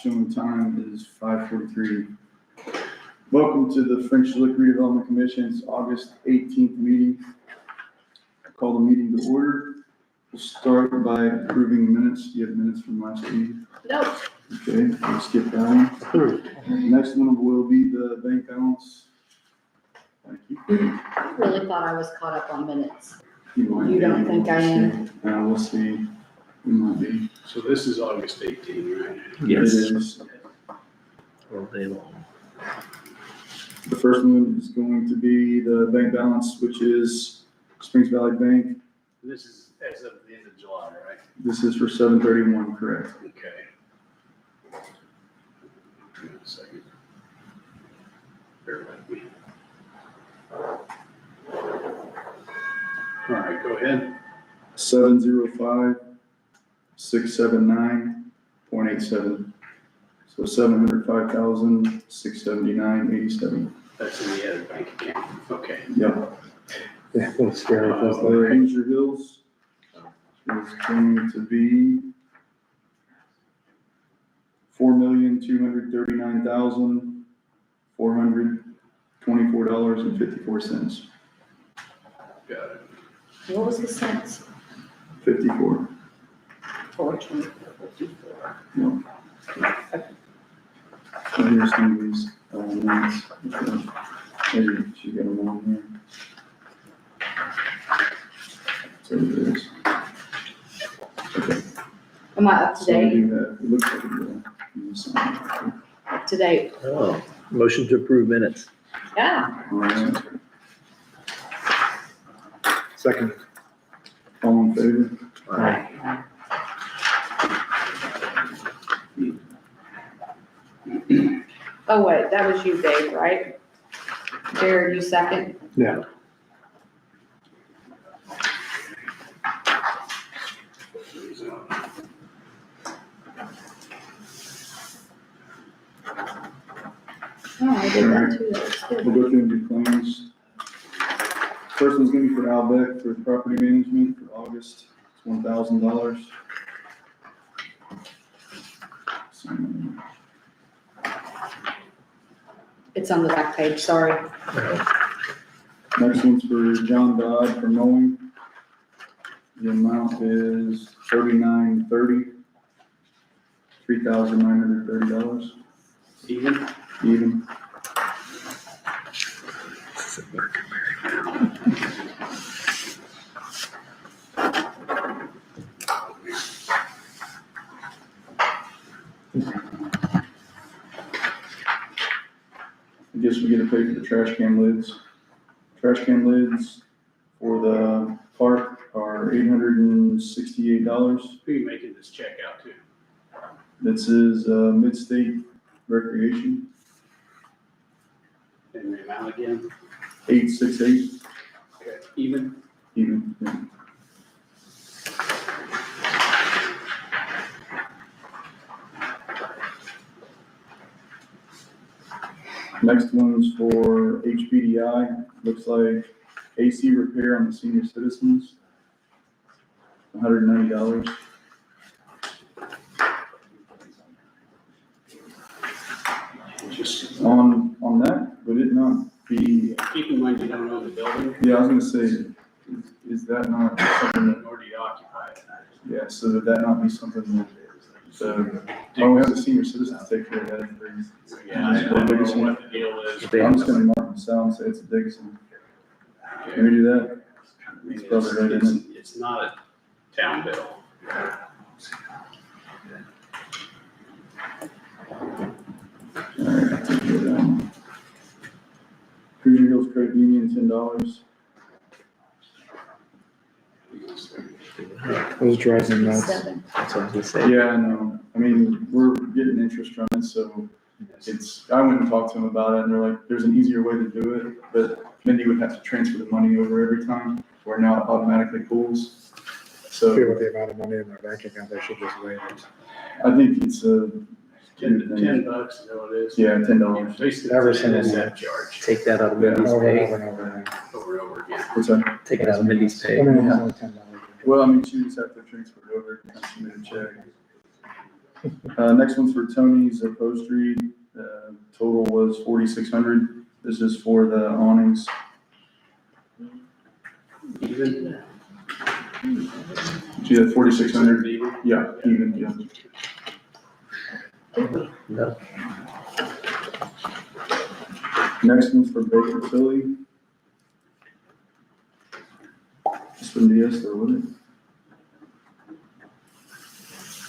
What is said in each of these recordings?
Showing time is 5:43. Welcome to the French Lick Redevelopment Commission's August 18th meeting. I call the meeting to order. We'll start by approving minutes. Do you have minutes from last week? No. Okay, we'll skip that one. Next one will be the bank balance. Thank you. I really thought I was caught up on minutes. You don't think I am? We'll see. We might be. So this is August 18, right? It is. All day long. The first one is going to be the bank balance, which is Springs Valley Bank. This is as of the end of July, right? This is for 7/31, correct? Okay. Give me a second. Bear with me. All right, go ahead. 705,679.87. So 705,679.87. That's in the other bank account. Okay. Yep. Yeah, that's scary. Hoosier Hills is going to be $4,239,424.54. Got it. What was the cents? 54. 424.54. Yep. So here's some of these elements. Maybe she got them on here. So it is. Okay. Am I up to So we date? do have, it looks like it will. Up to date. Oh, motion to approve minutes. Yeah. All right. Second. All in favor? Aye. Oh, wait, that was you, Dave, right? Jared, you second? Yeah. Oh, I did that too. That was good. We'll go through and do claims. First one's gonna be for Albeck for property management for August. It's $1,000. It's on the back page, sorry. Next one's for John Dodd for mowing. The amount is $39.30. $3,930. Even? Even. I guess we get to pay for the trash can lids. Trash can lids for the park are $868. Who are you making this check out to? This is Mid-State Recreation, And the amount again? 868 Okay. Even? even. Yeah. Next one's for HPDI. Looks like AC repair on the senior citizens, $190. Just On that, would it not be, keep in mind you don't own the building, yeah, I was gonna say, is that not something that, nor do you occupy it. yeah, so would that not be something that, we have the senior citizens take care of that? Yeah, I don't know what the deal is. I'm just gonna mark this out and say it's a Dickinson. Can we do that? It's probably right, isn't it? It's not a town bill. Alright, take it down. Hoosier Hills Credit Union, $10. I was driving nuts. Seven. That's what I was gonna say. Yeah, I know. I mean, we're getting interest from it, so it's, I went and talked to them about it, and they're like, there's an easier way to do it, but Mindy would have to transfer the money over every time, where now it automatically pools. So With the amount of money in their bank account, they should just waive it. I think it's a, $10 is that what it is? yeah, $10. Basically, Every it's an single NSF month. charge Take that out of Mindy's Over and pay. over and over again. over and over again. What's that? Take it out of Mindy's I pay. mean, it's only $10. Well, I mean, she just have to transfer it over and submit a check. Next one's for Tony's upholstery. Total was $4,600. This is for the awnings. Even? She had 4,600. Even? Yeah, even, yeah. No. Next one's for Baker Tilly. This wouldn't be us though, would it?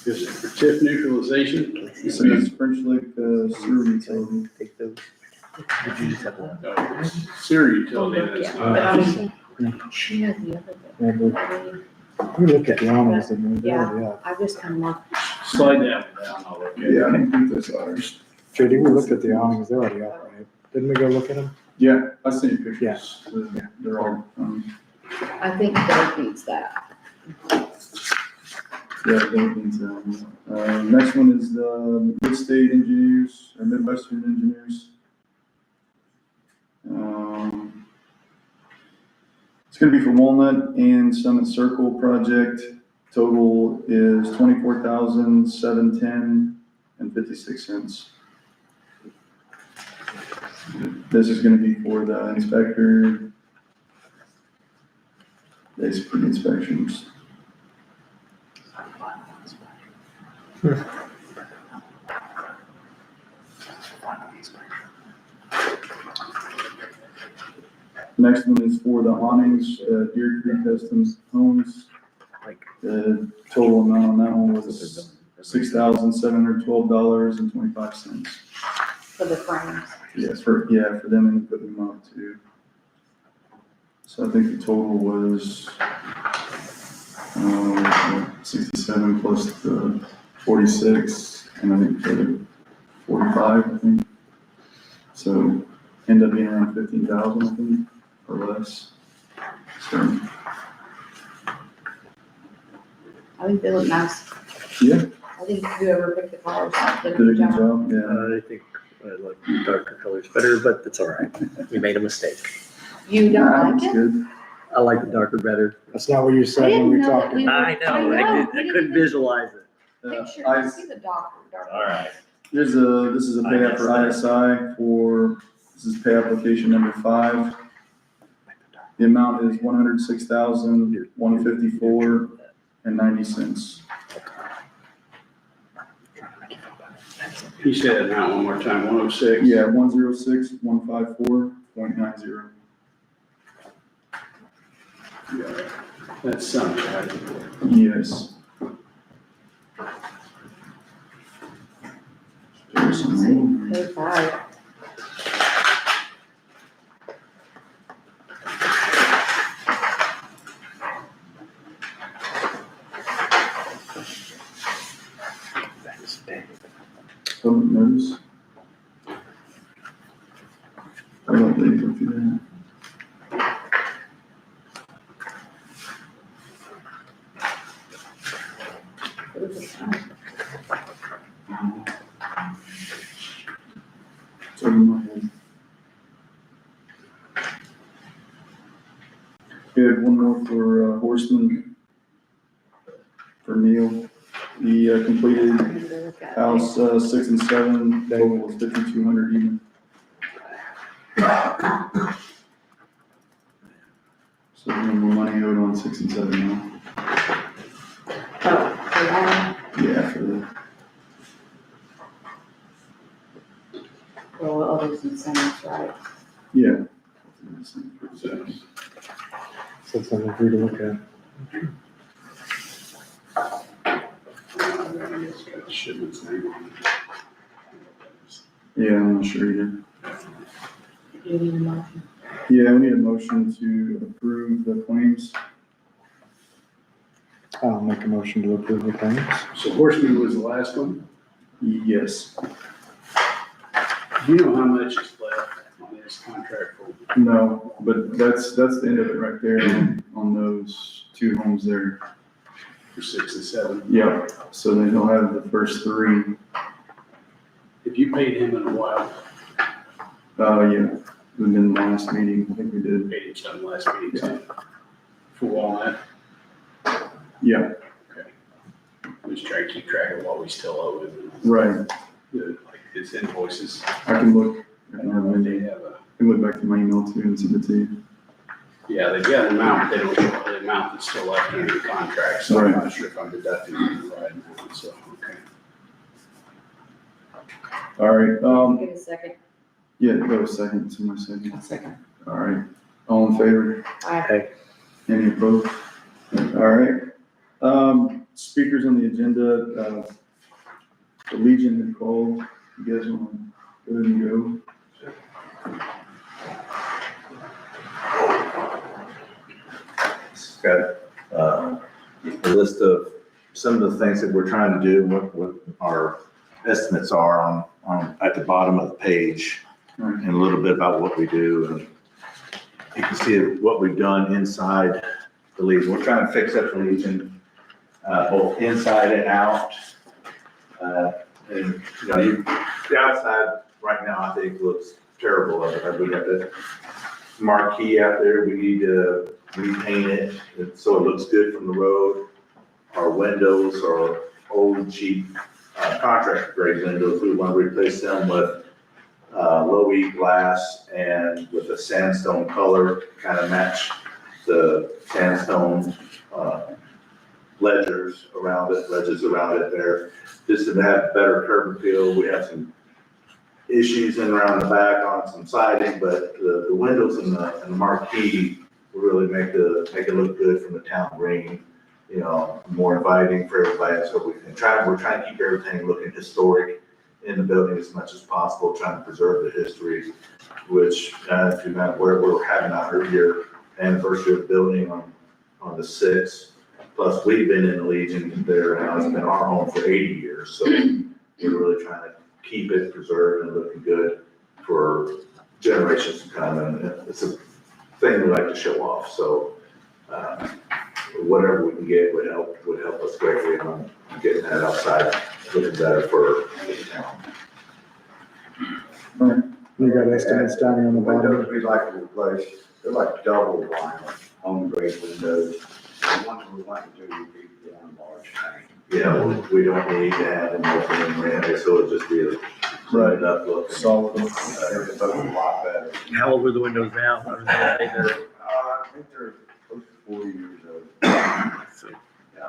This is for tip neutralization. This is French Lick sewer utility. Take those. Would you just have one? No, sewer utility, that's Yeah, but I not. mean, she had the other bit. And we look at the awnings and we Yeah. I just kind of marked. Slide that one down, I'll look at it. Yeah, I don't think that's ours. JD, we looked at the awnings, they're already up, right? Didn't we go look at them? Yeah, I sent you Yeah. pictures. They're all, I think Doug needs that. yeah, they're into, next one is the Mid-State Engineers, or Midwestern Engineers. It's gonna be for Walnut and Summit Circle project. Total is $24,710.56. This is gonna be for the inspector. Basically inspections. Next one is for the awnings, Deer Creek Customs Homes. The total amount on that one was $6,712.25. For the frames. Yes, for them and put them up too. So I think the total was, 67 plus the 46, and I think the 45, I think. So end up being around 15,000, I think, or less. So, I think they look nice. yeah, I think whoever picked the colors did did a good job, yeah. I think I like darker colors better, but it's all right. We made a mistake. You don't Nah, like it's it? good. I like the darker better. That's not what you said I when didn't we know that talked. we about were- I I know, know, I we couldn't didn't- visualize it. Picture, I I see the dark. All right. This is a payout for ISI this is pay application number 5. The amount is $106,154.90. He said it now one more time, 106. Yeah, 106,154.90. That's something, right? Yes. There's some more. Pay 5. Public notice. I don't think we'll do that. It's over my head. We have one more for Horseman, for Neil. He completed house 6 and 7, total was 5,200 even. So no more money owed on 6 and 7 now. Oh, for that, Yeah, for the, well, others incentives, right? yeah. So it's something for you to look at. It's got the shipment's name on it. Yeah, I'm not sure either. You need a motion. Yeah, we need a motion to approve the claims. I'll make a motion to approve the claims. So Horseman was the last one. Yes. Do you know how much is left on this contract for? No, but that's the end of it right there on those 2 homes there. For 6 and 7? Yeah, so then he'll have the first 3. Have you paid him in a while? Yeah, within the last meeting, I think we did. Paid him some last meeting, so for Walnut? Yeah, Okay. just try to keep track of what we still owe him. Right, Like his invoices. I can look, I I can don't know if they remember. have a, I can look back to my email too and send it to you. yeah, they've got an amount, they don't show the amount that's still left under the contract, so I'm Right. not sure if I'm deducting it right now, so, okay. All right, Give it a second. yeah, that was second, someone second. Second. All right, all in favor? Aye. Any opposed? All right, speakers on the agenda, the Legion had called, you guys want to go ahead and go? Got a list of some of the things that we're trying to do, what our estimates are on at the bottom of the page, and a little bit about what we do. And you can see what we've done inside the Legion. We're trying to fix up the Legion, both inside and out. And you know, the outside right now, I think looks terrible. We got the marquee out there. We need to repaint it so it looks good from the road. Our windows are old, cheap, contractor grade windows. We want to replace them with low E glass and with a sandstone color, kind of match the sandstone ledges around it there, just to have better curb appeal. We have some issues in around the back on some siding, but the windows and the marquee will really make it look good from the town green, you know, more inviting for everybody. So we're trying to keep everything looking historic in the building as much as possible, trying to preserve the history, which, if you remember, we're having our 100-year anniversary of the building on the 6th. Plus, we've been in the Legion there now. It's been our home for 80 years. So we're really trying to keep it preserved and looking good for generations to come. And it's a thing we like to show off. So whatever we can get would help us greatly on getting that outside looking better for the town. You got estimates down here on the Windows bottom. we'd like to replace, they're like double vinyl, home grade windows. The ones we want to do would be one large tank. Yeah, we don't need to have them open and ready, so it'll just be a Right. enough look. Solid. It looks a lot better. How old were the windows now? Or are they I think they're close to 40 years old. Yeah,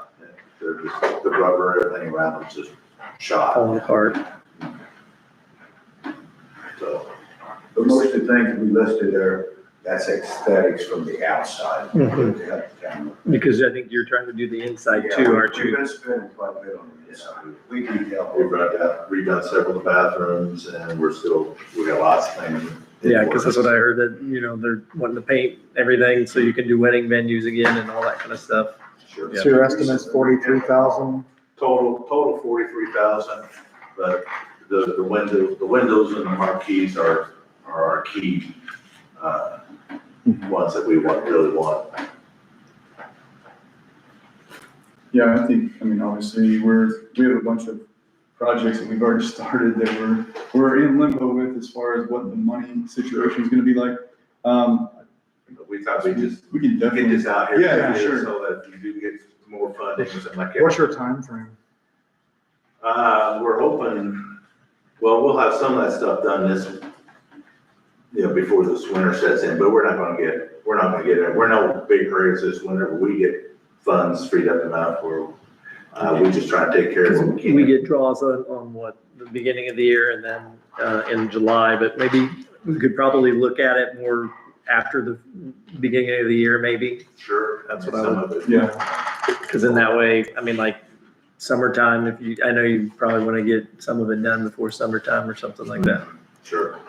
they're just, the rubber, everything around them just shot, falling apart? so. But most of the things we listed there, that's aesthetics from the outside. Mhm. To help the town. Because I think you're trying to do the inside Yeah, too, aren't We've you? been spending quite a bit on the inside. We need help. We've redone several of the bathrooms and we got lots of things. in Yeah, because that's what I works. heard, that, you know, they're wanting to paint everything so you can do wedding venues again and all that kind of stuff. Sure. So your estimate's 43,000. Total 43,000, but the windows and the marquees are our key, ones that we really want. Yeah, I think, I mean, obviously, we have a bunch of projects that we've already started that we're in limbo with as far as what the money situation is gonna be like. But we thought we just We can get definitely, this out here. Yeah, sure. So that you do get more funding or something like that. What's your time frame? We're hoping, well, we'll have some of that stuff done before this winter sets in, but we're not gonna get it. We're no big hurries this winter, but we get funds freed up enough where, we just try to take care of what we can. We get draws on what, the beginning of the year and then in July, but maybe we could probably look at it more after the beginning of the year, maybe. Sure. That's what I Some of it. yeah, Because in that way, I mean, like summertime, I know you probably want to get some of it done before summertime or something like that. Sure.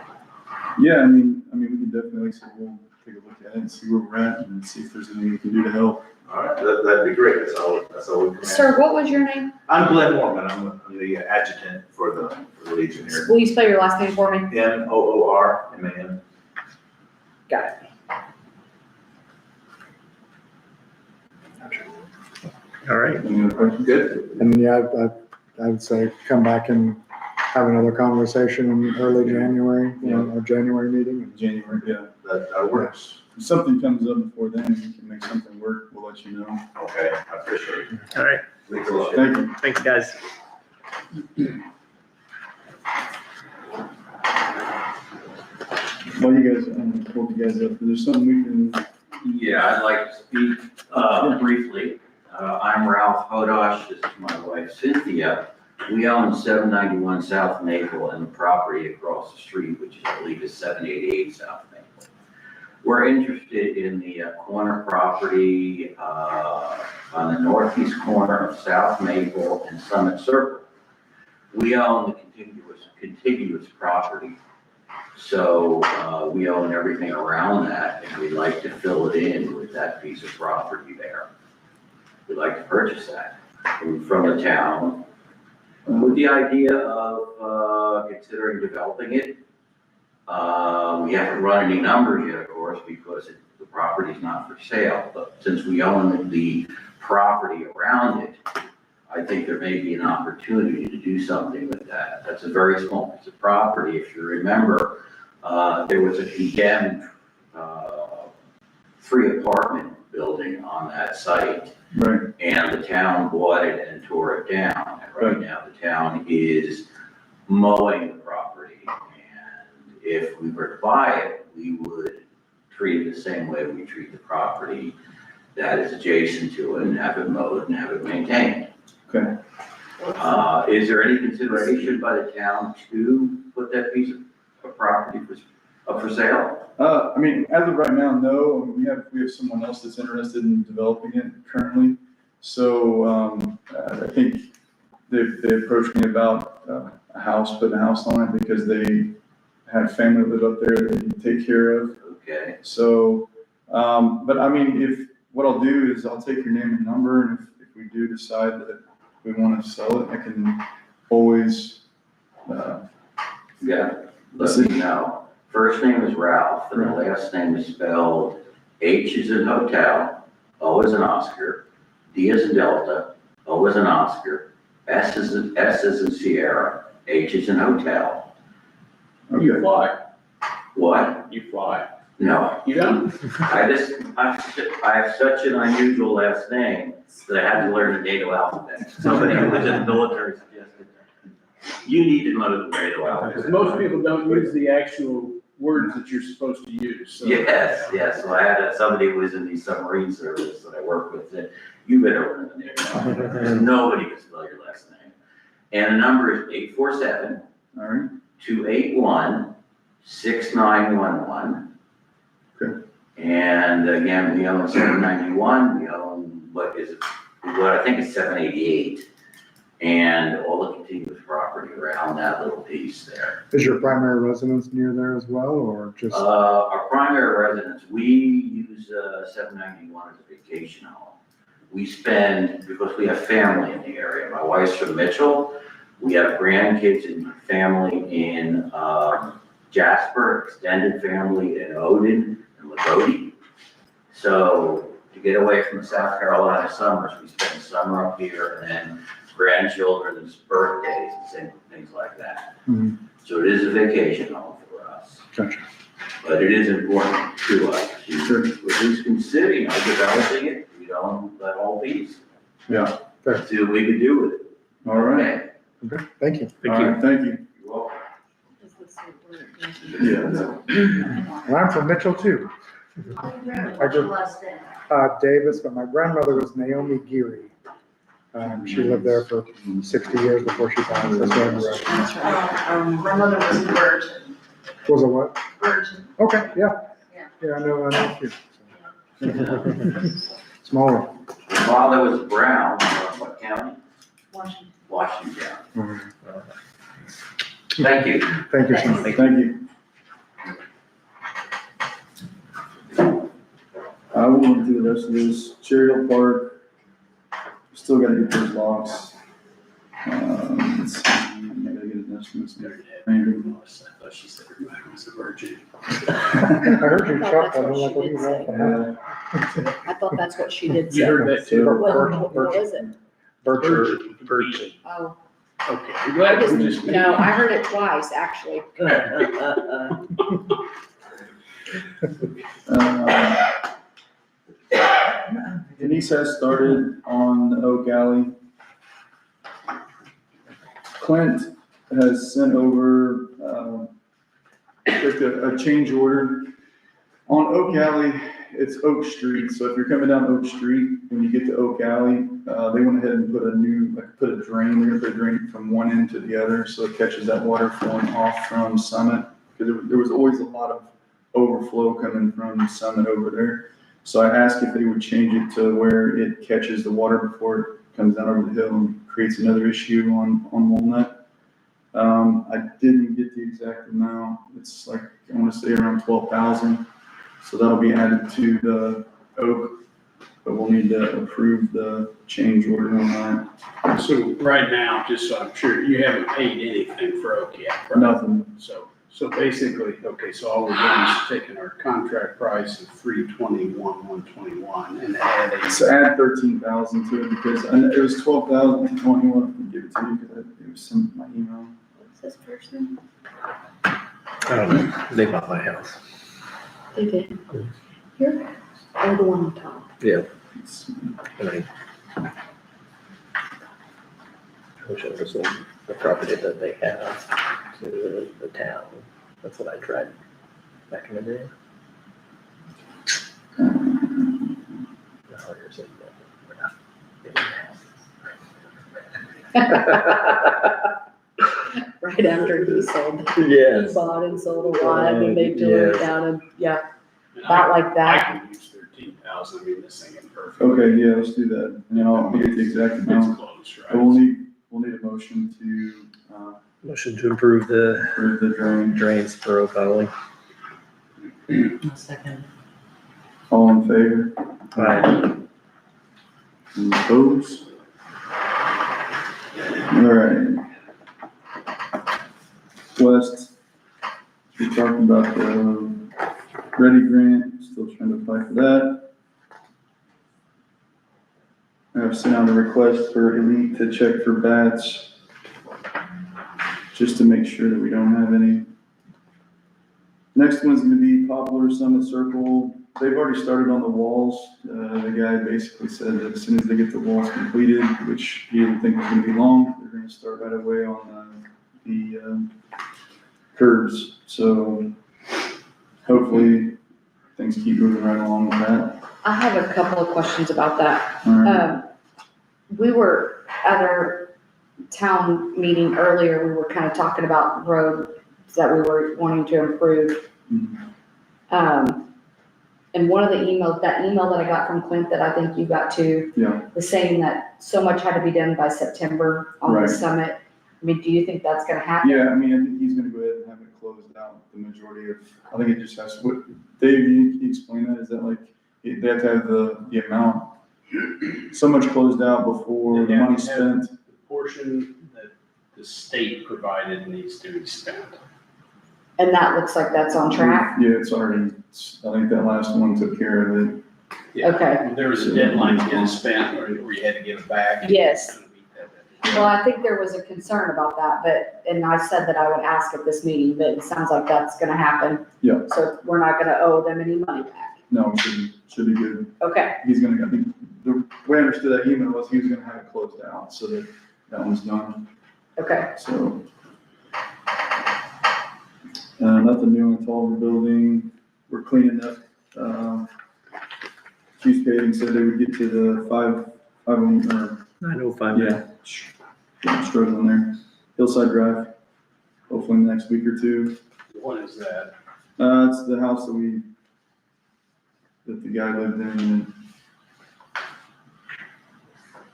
yeah, I mean, we can definitely, so we'll take a look at it and see where we're at and see if there's anything we can do to help. All right, that'd be great. That's all we can. Sir, what was your name? I'm Glenn Mormon. I'm the adjutant for the Legion here. Will you spell your last name for me? MOORMAN. Got it. All right. Any other questions? Good. And yeah, I would say come back and have another conversation in early January, our January meeting. January, yeah. That works. If something comes up before then, we can make something work, we'll let you know. Okay, I appreciate it. All right. We appreciate it. Thank you. Thanks, guys. While you guys, hold you guys up, is there something we can, Yeah, I'd like to speak briefly. I'm Ralph Hodosh, this is my wife Cynthia. We own 791 South Maple and the property across the street, which is, I believe, is 788 South Maple. We're interested in the corner property on the northeast corner of South Maple and Summit Circle. We own the contiguous property. So we own everything around that, and we'd like to fill it in with that piece of property there. We'd like to purchase that from the town with the idea of considering developing it. We haven't run any numbers yet, of course, because the property's not for sale, but since we own the property around it, I think there may be an opportunity to do something with that. That's a very small piece of property. If you remember, there was a condemned 3-apartment building on that site. right, And the town bought it and tore it down. And right now, the town is mowing the property. And if we were to buy it, we would treat it the same way we treat the property that is adjacent to it and have it mowed and have it maintained. okay. Is there any consideration by the town to put that piece of property up for sale? I mean, as of right now, no. I mean, we have someone else that's interested in developing it currently. So, I think they approached me about a house, putting a house on it because they have family live up there that they take care of. Okay, So, but I mean, what I'll do is I'll take your name and number, and if we do decide that we want to sell it, I can always, yeah, let me know. First name is Ralph, and the last name is spelled H as in hotel, O as in Oscar, D as in Delta, O as in Oscar, S as in Sierra, H as in hotel. You fly, What? you fly. No, You don't? I have such an unusual last name that I had to learn the NATO alphabet. Somebody who was in the military suggested, you need to know the NATO alphabet. Most people don't use the actual words that you're supposed to use, so. Yes, yes, so I had somebody who was in the submarine service that I work with said, you better learn the NATO alphabet. Nobody can spell your last name. And the number is 847 all right, 281 6911. Okay. And again, we own 791, we own what I think is 788. And all the contiguous property around that little piece there. Is your primary residence near there as well, or just? Our primary residence, we use 791 as a vacation home. We spend, because we have family in the area, my wife's from Mitchell, we have grandkids and family in Jasper, extended family in Odin and Lagodi. So to get away from the South Carolina summers, we spend summer up here and then grandchildren's birthdays and things like that. Mhm. So it is a vacation home for us. Gotcha. But it is important to us to at least consider, developing it, that whole piece. yeah, See what we could do with it. all right. Okay? Okay, thank you. Thank All you. right, thank you. You're welcome. Yeah. And I'm from Mitchell too. I grew Davis, but my grandmother was Naomi Geary. She lived there for 60 years before she passed. That's where I grew up. That's right. My mother was a virgin. Was it what? Virgin. Okay, yeah. Yeah. Yeah, I know a few. Small one. My father was Brown, what county? Washington. Washington. Mhm. Thank you. Thank you so much. Thank you. I will run through the rest of this. Cherry Hill Park, still gotta get those locks. Let's see, I gotta get an estimate. I thought she said everybody was a virgin. I heard you I thought chuckle. that's I'm what like, she what are you did laughing Yeah, at? I thought that's what she did say. You heard that too? What is it? Bircher. Virgin. Oh, Okay. I'm I glad just, we're just. no, I heard it twice, actually. Denise has started on the Oak Alley Clint has sent over, just a change order. On Oak Alley, it's Oak Street, so if you're coming down Oak Street, when you get to Oak Alley, they went ahead and put a drain, they're gonna put a drain from one end to the other, so it catches that water flowing off from Summit, because there was always a lot of overflow coming from Summit over there. So I asked if they would change it to where it catches the water before it comes down over the hill and creates another issue on Walnut. I didn't get the exact amount, it's like, I wanna say around 12,000. So that'll be added to the Oak, but we'll need to approve the change order on that. So right now, just so I'm sure, you haven't paid anything for Oak yet, right? Nothing. So basically, okay, so all we're doing is taking our contract price of 321,121 and adding. So add 13,000 to it because I know it was 12,021. I can give it to you because it was sent in my email. What's this person? They bought my house. They did. Your house, or the one on top? It's- And I wish I would have sold the property that they have to the town. That's what I tried back in the day. Now you're saying that we're not getting Right after he sold. the house. Yes. He bought and sold a lot, and they tore it Yes. down, and, yeah, And about like I that. can use 13,000, I mean, this thing is perfect. Okay, yeah, let's do that. And then I'll get the exact It's amount. close, But we'll right? need a motion to, Motion to approve the approve the drain. drains for Oak Valley. Second. All in favor? Aye. Any opposed? All right. West, we're talking about the Ready grant, still trying to apply for that. I've sent out a request for Elite to check for bats, just to make sure that we don't have any. Next one's gonna be Poplar Summit Circle. They've already started on the walls. The guy basically said that as soon as they get the walls completed, which he didn't think was gonna be long, they're gonna start right away on the curves. So hopefully things keep moving right along with that. I have a couple of questions about that. All right. We were at our town meeting earlier, we were kind of talking about roads that we were wanting to improve. And one of the emails, that email that I got from Clint that I think you got too, Yeah, was saying that so much had to be done by September on the Right. summit. I mean, do you think that's gonna happen? yeah, I mean, I think he's gonna go ahead and have it closed out, the majority of, I think it just has, what, Dave, can you explain that? Is that like, they have to have the amount, so much closed out before the money's spent? The portion that the state provided needs to be spent. And that looks like that's on track? Yeah, it's already, I think that last one took care of it. Yeah. Okay. There was a deadline to get it spent, or you had to give it back. Yes. Meet that Well, I think there was a concern about that, but, and I said that I would ask at this meeting, but it sounds like that's gonna happen. Yeah. So we're not gonna owe them any money back. No, it should be good. Okay, He's gonna, I think, the way I understood that email was he was gonna have it closed out, so that one's done, okay. so. Nothing new on the Tolliver building, we're cleaning up, Chiefs Paving said they would get to the 905. yeah, struggling there, Hillside Drive, hopefully in the next week or two. What is that? It's the house that the guy lived in, and.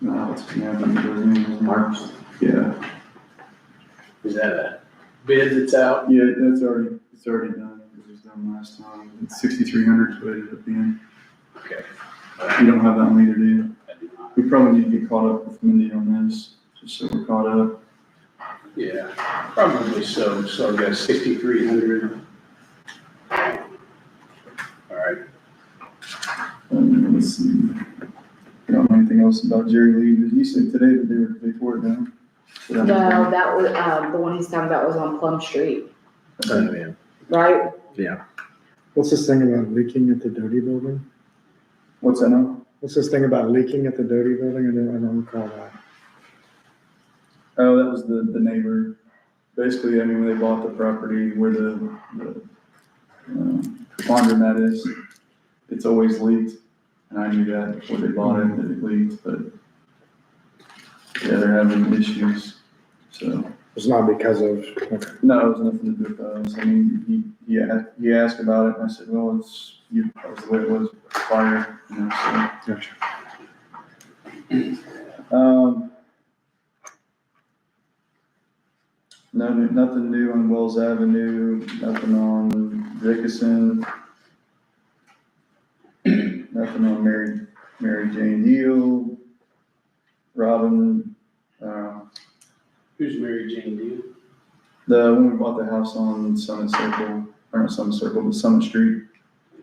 It's, March. Yeah, Is that a bid that's out? yeah, it's already done, it was done last time, it's 6,300 is what it ended up being. Okay. You don't have that one either, do you? I do not. We probably need to get caught up with Mindy on this, just so we're caught up. Yeah, probably so. So I've got 6,300. All right. Let's see. You don't know anything else about Jerry Lee? Did he say today that they tore it down? No, that was, the one he's talking about was on Plum Street, Oh, yeah. right? Yeah. What's this thing about leaking at the Doty building? What's that now? What's this thing about leaking at the Doty building? I don't recall that. Oh, that was the neighbor. Basically, I mean, when they bought the property where the laundromat is, it's always leaked. And I knew that before they bought it, that it leaked, but yeah, they're having issues, so. It's not because of, okay. No, it was nothing to do with us. I mean, he asked about it, and I said, well, that was the way it was prior, you know, so. Gotcha. Nothing new on Wells Avenue, nothing on Dickinson. Nothing on Mary Jane Deal, Robin, Who's Mary Jane Deal? the, when we bought the house on Summit Circle, or not Summit Circle, but Summit Street.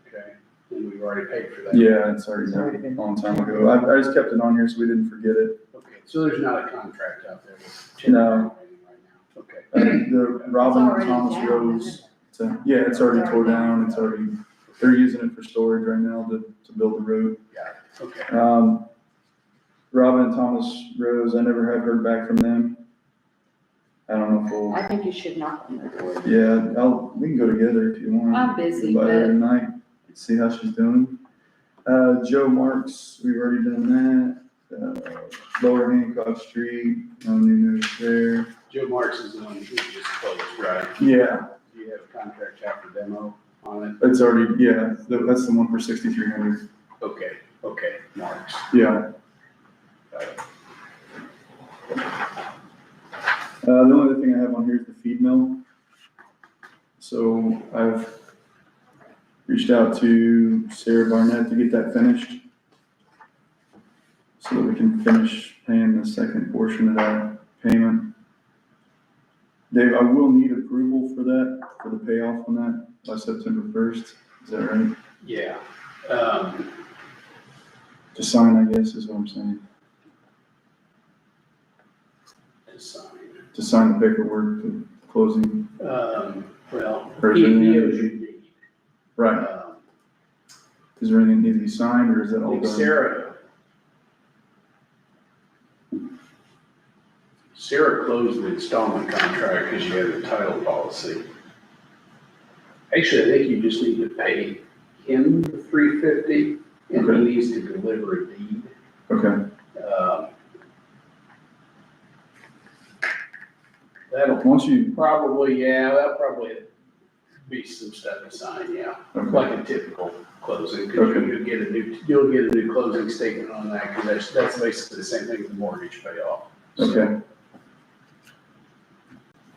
Okay, and we've already paid for that. Yeah, it's already done a long time ago. I just kept it on here so we didn't forget it. Okay, so there's not a contract out there with. No. Right now. Okay. The Robin It's already Thomas down, Rose, isn't it? so, yeah, it's already tore down, it's already, they're using it for storage right now to build the road. Got it, okay. Robin and Thomas Rose, I never have heard back from them. I don't know if we'll, I think you should knock on the door. yeah, we can go together if you want. I'm busy, By but tonight, see how she's doing. Joe Marks, we've already done that. Lower Hancock Street, no new news there. Joe Marks is the one who just closed, right? Yeah, Do you have a contract after demo on it's already, yeah, that's the one for 6,300. it? Okay, Marks. Yeah. Got it. The only other thing I have on here is the feed mill. So I've reached out to Sarah Barnett to get that finished, so that we can finish paying the second portion of that payment. Dave, I will need approval for that, for the payoff on that by September 1st. Is that right? Yeah, To sign, I guess, is what I'm saying. to sign. To sign the paperwork, to closing. Well, Or is he there any owes other- you deed. Right. Is there anything that needs to be signed, or is that I all think done? Sarah closed the installment contract because you had a title policy. Actually, I think you just need to pay him the $350 and Okay. he needs to deliver a deed. Okay, That'll once you, that'll probably be some stuff to sign, yeah, okay, like a typical closing. Cause Okay. you'll get a new closing statement on that, cause that's basically the same thing as the mortgage payoff. So, okay,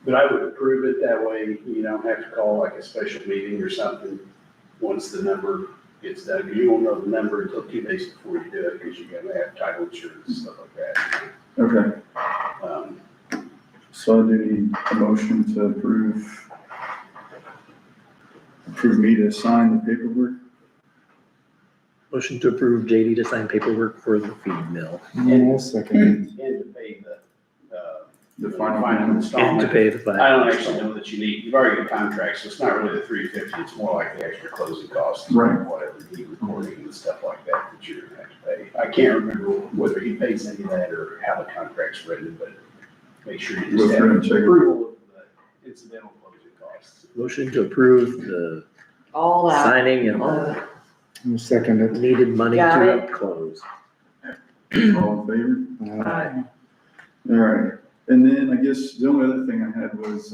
but I would approve it that way, you don't have to call like a special meeting or something once the number gets done. 'Cause you won't know the number until 2 days before you do it, cause you gotta have title insurance and stuff like that. okay. Um, So I do need a motion to approve me to sign the paperwork. Motion to approve JD to sign paperwork for the feed mill I'll second it. And to pay The the final final payment. and to installment. pay the fine. I don't actually know that you need, you've already got a contract, so it's not really the $350, it's more like the extra closing costs. Right. Whatever, the recording and stuff like that that you're gonna have to pay. I can't remember whether he pays any of that or how the contract's written, but make sure you Go just through have and check it. approval of the incidental closing costs. Motion to approve the all that. signing and the I'll second it. needed money Got to it. close. All in favor? Uh, All right, and then I guess the only other thing I had was,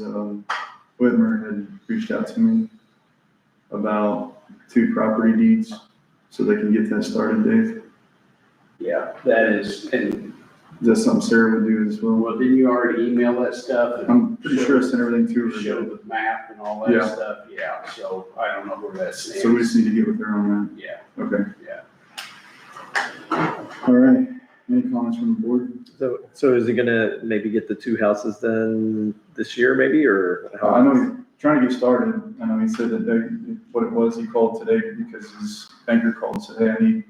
Whitmer had reached out to me about 2 property deeds, so they can get that started, Dave. Yeah, that is, and, Is that something Sarah would do as well? well, didn't you already email that stuff? and I'm pretty sure I sent everything to Show her, the map and all Yeah. that stuff, yeah, so I don't know where that stands. so we just need to get with her on Yeah, that. Okay. yeah. All right, any comments from the board? So is it gonna maybe get the 2 houses done this year maybe, or how? I know he's trying to get started. I know he said that what it was, he called today because his banker called and said, hey, I need,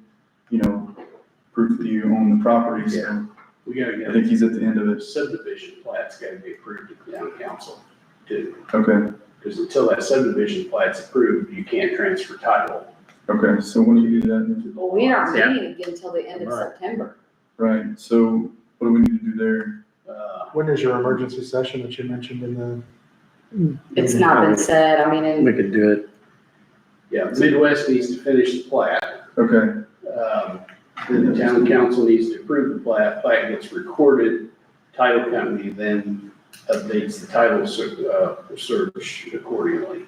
proof that you own the property, so We gotta get I think he's at the end of the it. subdivision plat's gotta be approved at the town council too. Okay, Because until that subdivision plat's approved, you can't transfer title. okay, so when do you do that? Well, we aren't Yeah. meeting again until the end of Right. September. Right, so what do we need to do there? When is your emergency session that you mentioned in the? It's not been said, I mean, We and could do it. Yeah, Midwest needs to finish the plat. Okay, Then the town council needs to approve the plat, plat gets recorded, title company then updates the title search accordingly.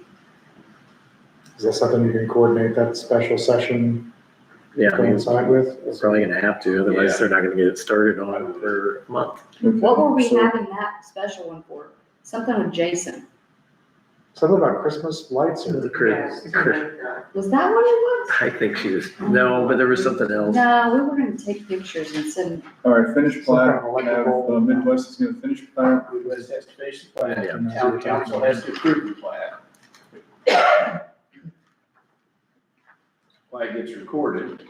Is that something you can coordinate that special session Yeah, I mean, coincide with? we're probably gonna have to, otherwise Yeah. they're not gonna get it started on for a month. okay. what were we So- having that special one for? Something with Jason. Something about Christmas lights or? Was that what it was? I think she was, no, but there was something else. No, we were gonna take pictures and send, All right, finished Some kind plat, of we have, electrical- Midwest is gonna finish plat. Midwest has to finish the plat, Yeah. town council has to approve the plat. Plat gets recorded.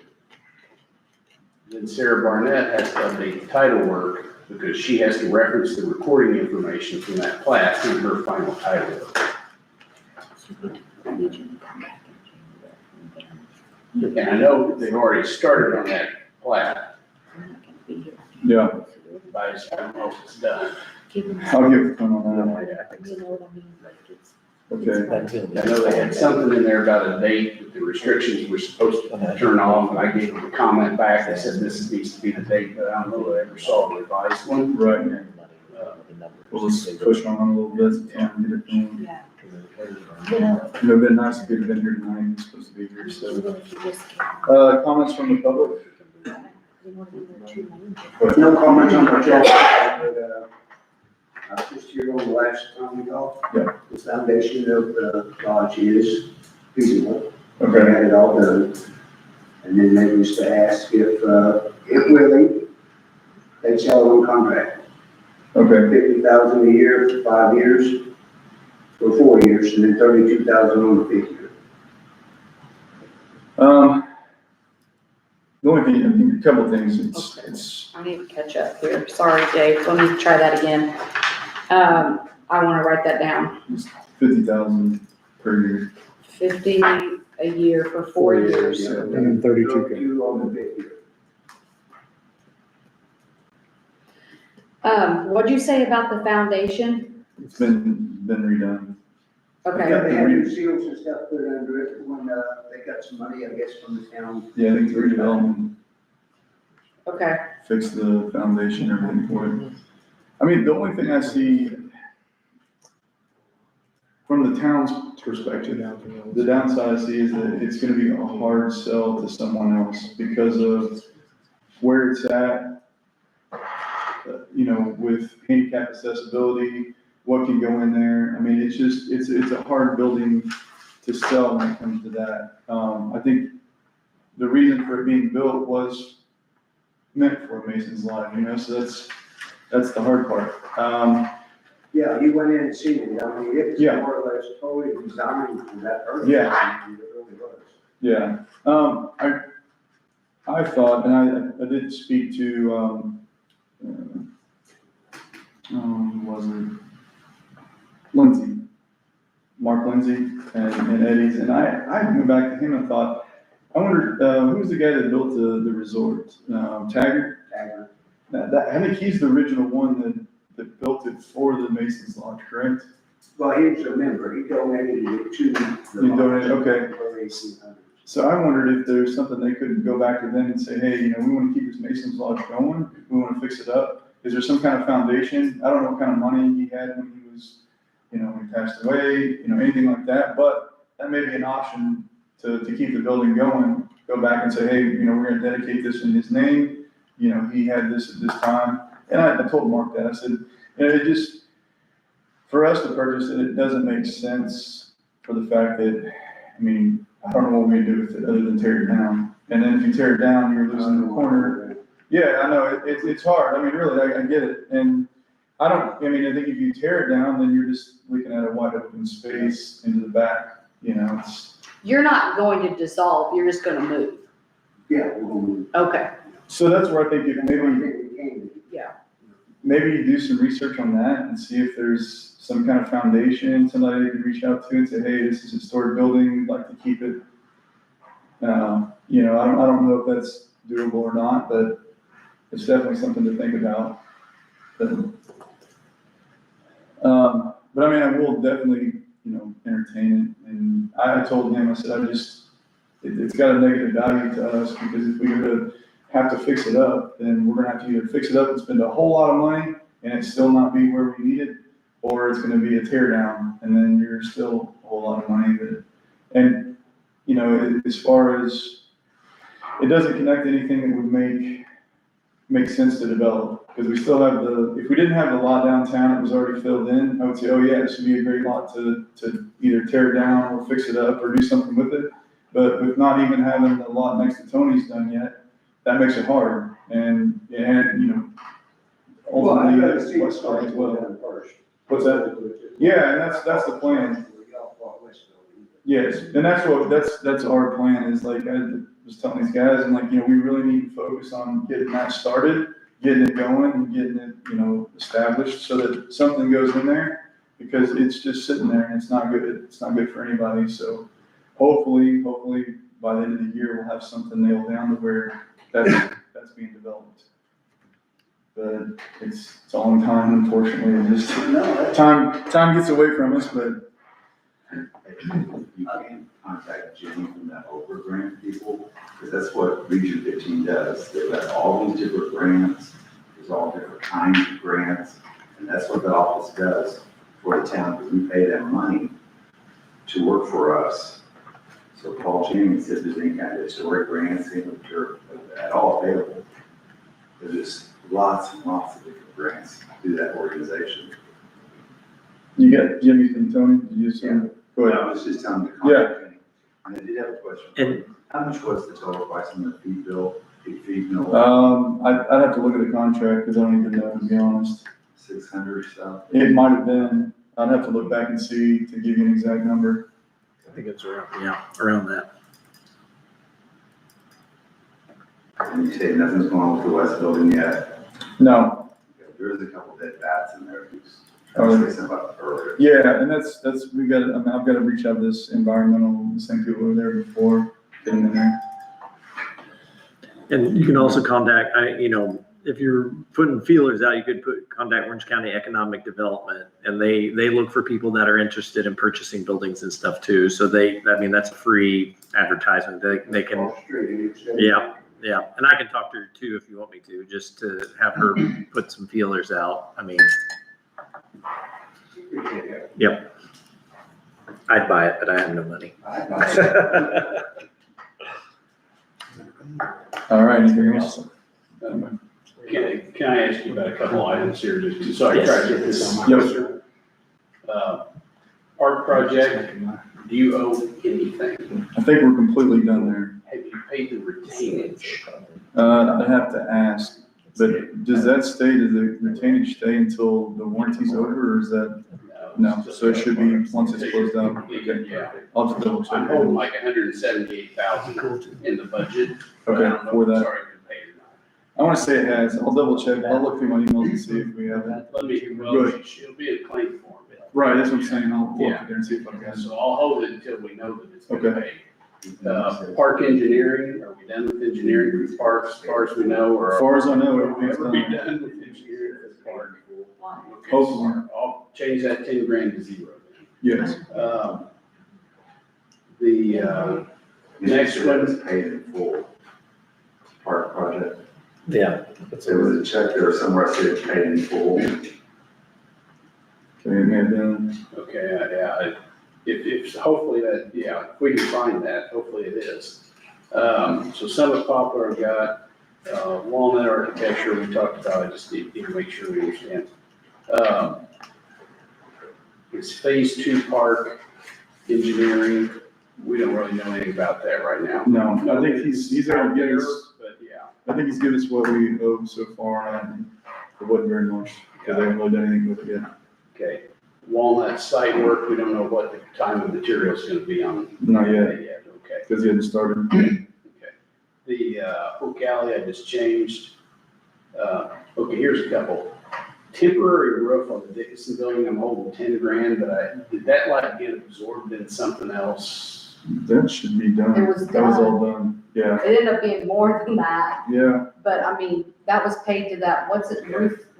Then Sarah Barnett has to update the title work because she has to reference the recording information from that plat in her final title work. And I know they've already started on that plat, Yeah, but I don't know if it's done. I'll get the phone on that. Okay, I know they had something in there about a date that the restrictions were supposed to turn off, and I gave them a comment back that said this needs to be the date, but I don't know if I ever saw a revised one. right, Uh, we'll just push on a little bit and get it going. Yeah. It would have been nice if he'd been here tonight, he's supposed to be here, so. Comments from the public? No comments on my job, but, I was just here on the last time we talked. Yeah. The foundation of the lodge is feasible. They Okay, had it all done. And then they used to ask if willing, they'd sell it on contract. okay, 50,000 a year for 5 years, for 4 years, and then 32,000 on the 5th year. the only thing, I think, a couple of things, it's, I need to catch up here. Sorry, Dave. Let me try that again. I wanna write that down. 50,000 per year. 50 a year for 4 years. And then 32K. 32 on the 5th year. What'd you say about the foundation? It's been redone. Okay, They had new seals and stuff put under it when they got some money, I guess, from the town. Yeah, I think the redevelopment okay. fixed the foundation, and everything for it. I mean, the only thing I see from the town's perspective, the downside I see is that it's gonna be a hard sell to someone else because of where it's at. You know, with handicap accessibility, what can go in there. I mean, it's just, it's a hard building to sell when it comes to that. I think the reason for it being built was meant for a Mason's Lodge, you know, so that's the hard part. Yeah, you went in and seen it, I mean, it was Yeah. more or less totally designed for that purpose. Yeah. It really was. Yeah, I thought, and I did speak to, who was it? Lindsay, Mark Lindsay and Eddie's, and I went back to him and thought, I wonder, who was the guy that built the resort? Taggart? Taggart. I think he's the original one that built it for the Mason's Lodge, correct? Well, he was a member, he donated it to the. He donated, okay. For 1800. So I wondered if there's something they could go back to them and say, hey, you know, we want to keep this Mason's Lodge going, we want to fix it up. Is there some kind of foundation? I don't know what kind of money he had when he was, you know, when he passed away, you know, anything like that, but that may be an option to keep the building going. Go back and say, hey, you know, we're gonna dedicate this in his name, you know, he had this at this time. And I told Mark that, I said, you know, it just, for us to purchase it, it doesn't make sense for the fact that, I mean, I don't know what we do with it other than tear it down. And then if you tear it down, you're losing the corner. Yeah, I know, it's hard, I mean, really, I get it, and I think if you tear it down, then you're just looking at a wide open space into the back, you know, You're not going to dissolve, you're just gonna move. Yeah, we're gonna. Okay, so that's where I think if maybe you do some research on that and see if there's some kind of foundation, somebody they could reach out to and say, hey, this is a historic building, we'd like to keep it. You know, I don't know if that's doable or not, but it's definitely something to think about. But But I mean, I will definitely, entertain it. And I told him, I said, it's got a negative value to us because if we were to have to fix it up, then we're gonna have to either fix it up and spend a whole lot of money and it still not be where we need it, or it's gonna be a tear down and then you're still a whole lot of money. And, as far as, it doesn't connect anything that would make sense to develop. Because we still have if we didn't have the lot downtown, it was already filled in, I would say, oh yeah, this would be a great lot to either tear down or fix it up or do something with it. But with not even having the lot next to Tony's done yet, that makes it hard. And Well, I'd ultimately, rather that's see West it Side as well. done first. What's that? Yeah, and that's the plan. Yes, and that's our plan is like, I was telling these guys, and like, we really need to focus on getting that started, getting it going and getting it, established so that something goes in there because it's just sitting there and it's not good. It's not good for anybody. So hopefully by the end of the year, we'll have something nailed down to where that's being developed. But it's a long time, unfortunately. It's just time gets away from us, but You can contact Jenny from that Oprah grant people, because that's what Region 15 does. They've got all these different grants, there's all different kinds of grants, and that's what the office does for the town, because we pay them money to work for us. So Paul Jennings says there's any kind of historic grants, any which are at all available. There's just lots and lots of different grants through that organization. you got Jimmy and Tony, did you just, go ahead. I was just telling them to contact Jenny. And I did have a question. And- How much was the total price on the feed bill? Feed mill? I'd have to look at the contract because I don't even know, to be honest. 600 stuff. It might have been, I'd have to look back and see to give you an exact number. I think it's around that. And you say nothing's going on with the west building yet? No, There is a couple dead bats in there. I Oh, was really? saying about earlier. yeah, and that's, I've got to reach out to this environmental, the same people who were there before, get them in there. And you can also contact, if you're putting feelers out, you could contact Orange County Economic Development, and they look for people that are interested in purchasing buildings and stuff too. So that's a free advertisement. They can, yeah. And I can talk to her too if you want me to, just to have her put some feelers out. Yep. I'd buy it, but I have no money. All right, anything else? Can I ask you about a couple items here, just so I can try to get this on my Yes. list? Park project, do you owe anything? I think we're completely done there. Have you paid the retainage? I'd have to ask, but does the retainage stay until the warranty's over, or is that? No, so it should be once it's closed out. Okay. Yeah, I'll have to double check. I'm holding like 178,000 in the budget. but I Okay, don't know for if it's that. already been paid or not. I want to say it has. I'll double check. I'll look through my emails and see if we have it. Good. It'll be a claim form. Right, that's what I'm saying. I'll look there and see if I got it. So I'll hold it until we know that it's been Okay. paid. Park engineering, are we done with engineering for parks, as far as we know, or? As far as I know, everything's Are we done. done with engineering for the park? Okay, Hopefully. so I'll change that 10 grand to zero then. Yes. The, next Mr. one. was paid in full. Park project. Yeah. There was a check there somewhere I said it's paid in full. Okay, it may have been. okay, yeah, if, hopefully that, yeah, if we can find that, hopefully it is. So Summit Poplar, I've got, Walnut Architecture, we talked about, I just need to make sure we understand. It's Phase 2 Park Engineering, we don't really know anything about that right now. No, I think he's already given us, But yeah, I think he's given us what we owe so far, and it wasn't very much, because they haven't really done anything with it yet. okay. Walnut site work, we don't know what the time of material is gonna be on. Not yet, Okay. because he hadn't started. Okay. The, Oak Alley, I just changed. Okay, here's a couple. Temporary roof on the Dickinson building, I'm holding 10 grand, but did that like get absorbed in something else? That should be done. It was That was all done, yeah, It ended up being more than that, yeah. but that was paid to that, what's it,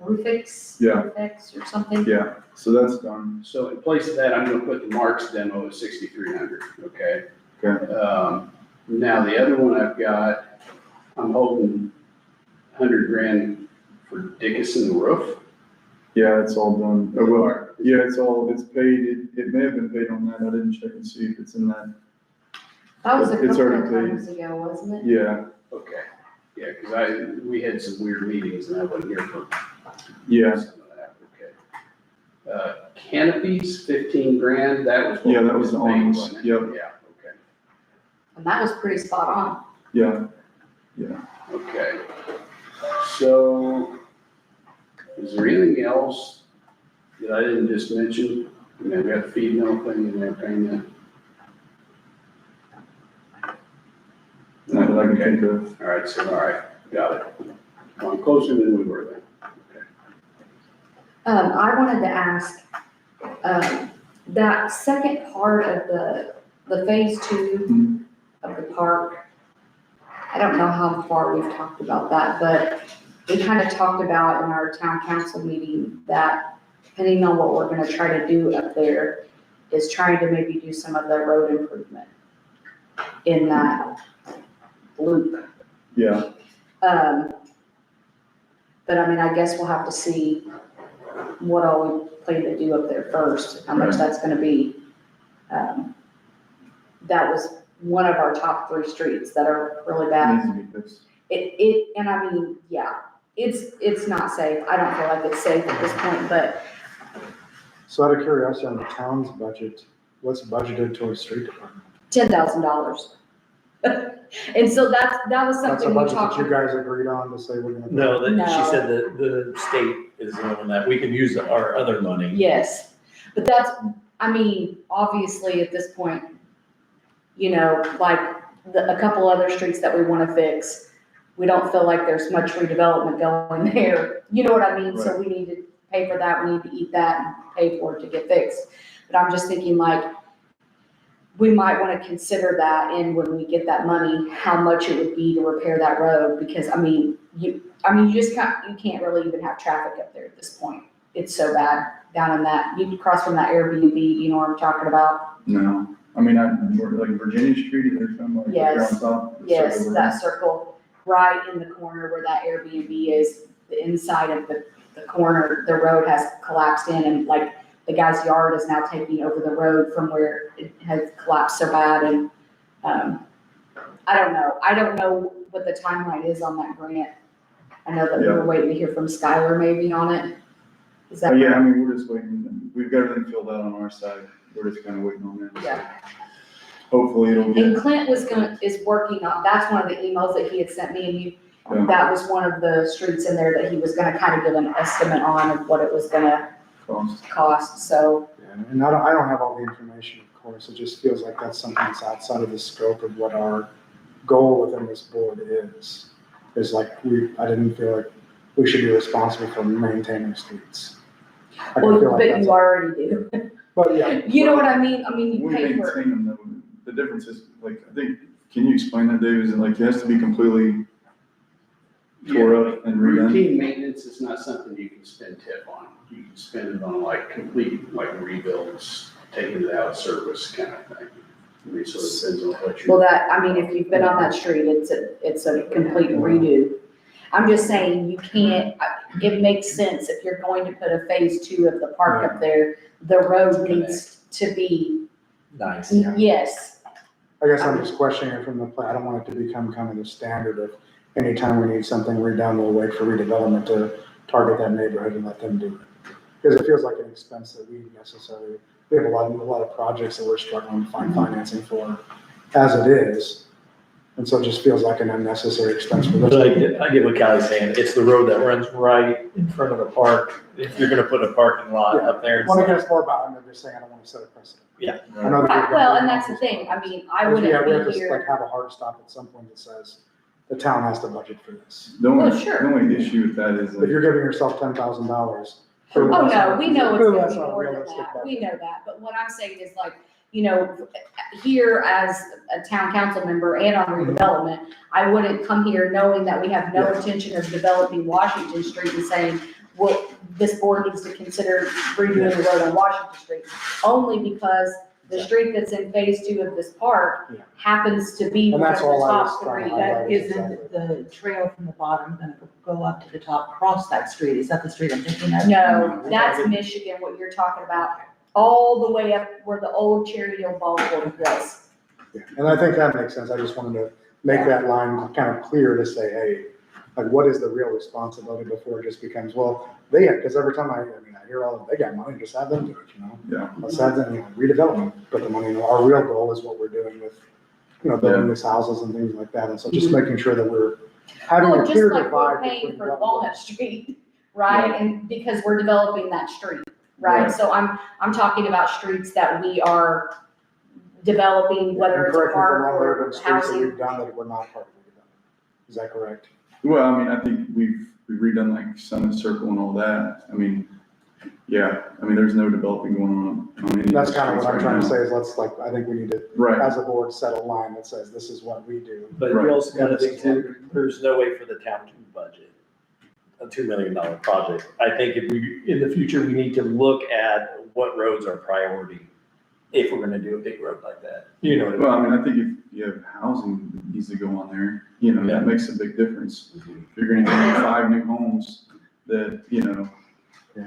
Yeah. Rufix or something. Yeah, so that's done. So in place of that, I'm gonna put the Marks demo at 6,300, okay? Okay. Now, the other one I've got, I'm holding 100 grand for Dickinson roof. Yeah, it's all done. Oh, well, yeah, it's paid. It may have been paid on that. I didn't check and see if it's in that. That was a It's couple already of paid. times ago, wasn't it? Yeah, Okay, yeah, because we had some weird meetings and I wasn't here for yeah, some of that, okay. Canopies, 15 grand, that was. what Yeah, that was the paid, awnings, wasn't it? yep. Yeah, okay, And that was pretty spot on. yeah. okay. So, is there anything else that I didn't just mention? You know, we got the feed mill thing and everything. Not that I can think of. All right, got it. I'm closer than we were then. I wanted to ask, that second part of the phase 2 of the park, I don't know how far we've talked about that, but we kind of talked about in our town council meeting that depending on what we're gonna try to do up there, is trying to maybe do some of the road improvement in that loop. Yeah, But I mean, I guess we'll have to see what all we plan to do up there first, how much Right. that's gonna be. That was one of our top 3 streets that are really bad. needs to be fixed. And I mean, yeah, it's not safe. I don't feel like it's safe at this point, but So out of curiosity, on the town's budget, what's budgeted towards street department? $10,000. And so that was That's a something we budget that talked you about. guys agreed on to say we're gonna. No, that, she No. said that the state is the one that we can use our other money. Yes, but that's, I mean, obviously at this point, you know, like a couple other streets that we wanna fix, we don't feel like there's much redevelopment going there. You know what I mean? So we need to pay for that, we need to eat that and pay for it to get fixed. But I'm just thinking like, we might wanna consider that, and when we get that money, how much it would be to repair that road, because I mean, you just can't really even have traffic up there at this point. It's so bad down in that, you cross from that Airbnb, you know what I'm talking about? No, I mean, like Virginia Street, there's some like. Yes. on top, Yes, circle that around. circle, right in the corner where that Airbnb is, the inside of the corner, the road has collapsed in, and like, the guy's yard is now taking over the road from where it has collapsed so bad, and, I don't know what the timeline is on that grant. I know that we were waiting to hear from Skylar maybe on it. Is that? Yeah, I mean, we're just waiting, we've got everything filled out on our side, we're just kind of waiting on that. Yeah. Hopefully it'll And get, Clint is working on, that's one of the emails that he had sent me, and Yeah. that was one of the streets in there that he was gonna kind of give an estimate on of what it was gonna cost, so. And I don't have all the information, of course, it just feels like that's something that's outside of the scope of what our goal within this board is. Is like, I didn't feel like we should be responsible for maintaining streets. I Well, feel like but that's- you already do. But yeah. You know what I mean? You we pay for it. maintain them though, the difference is, like, I think, can you explain that, Dave, is it like, it has to be completely tore up and redone? Routine maintenance is not something you can spend tip on. You can spend it on like complete, like rebuilds, taking it out of service kind of thing. I mean, so it depends on what you. Well, if you've been on that street, it's a complete redo. I'm just saying, you can't, it makes sense if you're going to put a phase 2 of the park up there, the road needs to be, Nice. yes. I guess I'm just questioning it from the plan. I don't want it to become kind of the standard of anytime we need something redone, we'll wait for redevelopment to target that neighborhood and let them do it. Because it feels like an expense that we necessarily, we have a lot of projects that we're struggling to find financing for as it is. And so it just feels like an unnecessary expense for But this. I get what Callie's saying, it's the road that runs right in front of the park, if you're gonna put a parking lot up there. Well, I guess more about, I'm just saying, I don't want to set a precedent. I know that Right, we've got- well, and that's the thing, I Yeah, we have wouldn't be to like here, have a hard stop at some point that says the town has to budget for this. The only, Well, sure. the only issue with that is If like, you're giving yourself $10,000. oh no, we know it's Clearly gonna that's be not a more than realistic that, budget. we know that, but what I'm saying is like, here as a town council member and on redevelopment, I wouldn't come here knowing that we have no Yeah. intention of developing Washington Street and saying, well, this board needs to consider redoing the road on Washington Street, only because the street that's in phase 2 of this park Yeah. happens to be And one of that's the all I was top trying to 3. highlight. But isn't the trail from the bottom gonna go up to the top, cross that street? Is that the street I'm thinking of? No, that's Michigan, what you're talking about, all the way up where the old Cherry Hill Ball Court was. Yeah, and I think that makes sense. I just wanted to make that line kind of clear to say, hey, like, what is the real responsibility before it just becomes, well, they have, because every time I hear all of, they got money, just have them do it, you know? Yeah. Let's have them, redevelopment, put the money in. Our real goal is what we're doing with, building these houses and things like that. And so just making sure that we're having Well, a just clear like we're divide paying between for what. Walnut Street, right? And because we're developing that street, right? Right. So I'm talking about streets that we are developing, whether it's a Correct me if I'm park wrong, there have or been streets that housing. we've done that were not part of redevelopment. Is that correct? Well, I mean, I think we've redone like Summit Circle and all that. I mean, yeah, I mean, there's no developing going on any of That's those kind of what streets I'm right trying to now. say is I think we need to, Right, as a board, set a line that says this is what we do. But Right. you also gotta think too, there's no way for the town to budget a $2 million project. I think if we, in the future, we need to look at what roads are priority if we're gonna do a big road like that. You know what I mean? well, I mean, I think if you have housing that needs to go on there, that makes a big difference. If you're gonna get 5 new homes that,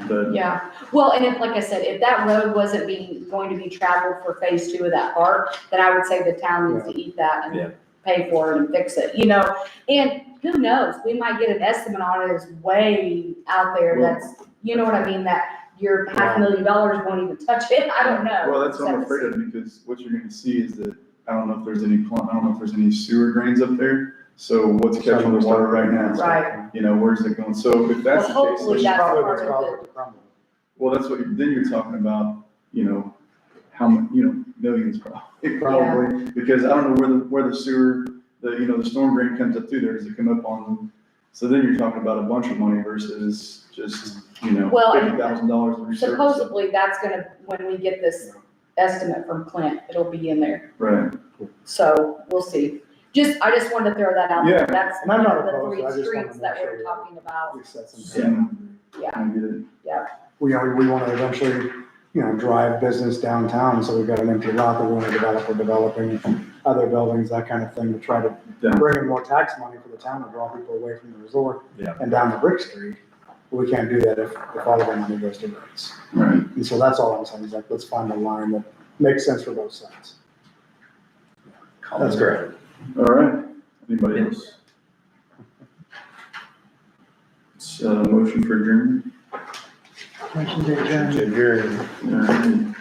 but, Yeah, well, and if, like I said, if that road wasn't going to be traveled for phase 2 of that park, then I would say the town needs to eat that Yeah. and pay for it and fix it, And who knows, we might get an estimate on it that's way out there Well- that's, you know what I mean, that your $500,000 won't even touch it, I don't know. well, that's what I'm afraid of, because what you're gonna see is that, I don't know if there's any sewer drains up there. So what's catching the water right now? Right. Where's it going? So if that's the Well, case, hopefully then- that's Probably part what's of caused it to crumble. well, that's what, then you're talking about, how much, millions probably, because I don't know where the sewer, the storm drain comes up through there, does it come up on? So then you're talking about a bunch of money versus just, Well, and $50,000 to resurface. Supposedly, that's gonna, when we get this estimate from Clint, it'll be in there, Right, so we'll see. I just wanted to throw that out there, Yeah. that's And I'm one not of the opposed, 3 I just wanna streets that make sure we're we- talking about. We set some. yeah. Yeah. I get it. We want to eventually, drive business downtown, so we've got an empty lot that we want to develop. We're developing other buildings, that kind of thing, to try to Yeah. bring in more tax money for the town and draw people away from the resort. Yeah. And down the Brick Street. But we can't do that if all of our money goes to roads. Right. And so that's all I'm saying, is like, let's find a line that makes sense for both sides. That's great. All right, anybody else? It's a motion for adjournment. Motion to adjourn. All right.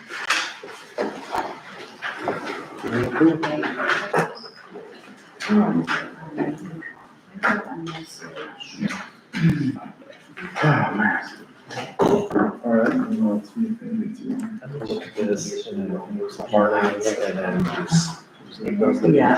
All right, well, let's see if anything. Look at this, and then Marley, and then just. Yeah.